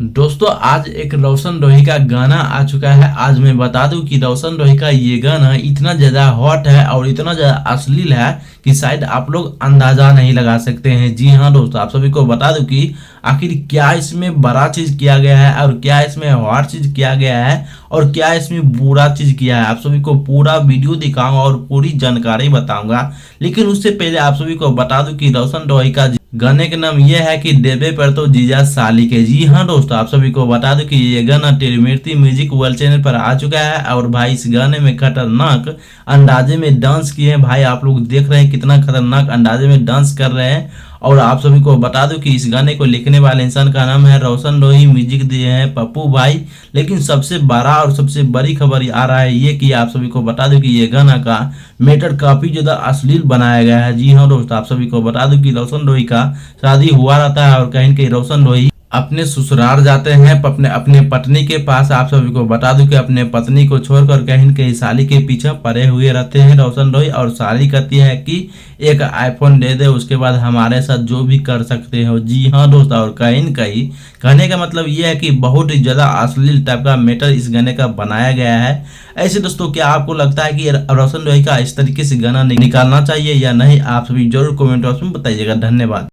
दोस्तों आज एक रोशन रोही का गाना आ चुका है। आज मैं बता दूं कि रोशन रोही का ये गाना इतना ज्यादा हॉट है और इतना ज्यादा अश्लील है कि शायद आप लोग अंदाजा नहीं लगा सकते हैं। जी हाँ दोस्तों, आप सभी को बता दूं कि आखिर क्या इसमें बड़ा चीज किया गया है और क्या इसमें हॉट चीज किया गया है और क्या इसमें बुरा चीज किया है। आप सभी को पूरा वीडियो दिखाऊंगा और पूरी जानकारी बताऊंगा। लेकिन उससे पहले आप सभी को बता दूं कि रोशन रोही का गाने का नाम यह है कि देवे पर तो जीजा साली के। जी हाँ दोस्तों, आप सभी को बता दूं कि ये गाना टेलीमिर्ती म्यूजिक वर्ल्ड चैनल पर आ चुका है और भाई इस गाने में खतरनाक अंदाजे में डांस किए हैं। भाई आप लोग देख रहे हैं कितना खतरनाक अंदाजे में डांस कर रहे हैं। और आप सभी को बता दूं कि इस गाने को लिखने वाले इंसान का नाम है रोशन रोही, म्यूजिक दिए हैं पप्पू भाई। लेकिन सबसे बड़ा और सबसे बड़ी खबर आ रहा है ये कि आप सभी को बता दूं कि ये गाना का मैटर काफी ज्यादा अश्लील बनाया गया है। जी हाँ दोस्तों, आप सभी को बता दूं कि रोशन रोही का शादी हुआ रहता है और कहीं न कहीं रोशन रोही अपने ससुराल जाते हैं अपने अपने पत्नी के पास। आप सभी को बता दूं कि अपने पत्नी को छोड़कर कहीं न कहीं साली के पीछे पड़े हुए रहते हैं रोशन रोही। और साली कहती है कि एक आईफोन दे दे, उसके बाद हमारे साथ जो भी कर सकते हो। जी हाँ दोस्तों, और कहीं न कहीं कहने का मतलब ये है कि बहुत ही ज्यादा अश्लील टाइप का मैटर इस गाने का बनाया गया है। ऐसे दोस्तों, क्या आपको लगता है कि रोशन रोही का इस तरीके से गाना निकालना चाहिए या नहीं? आप सभी जरूर कमेंट बॉक्स में बताइएगा। धन्यवाद।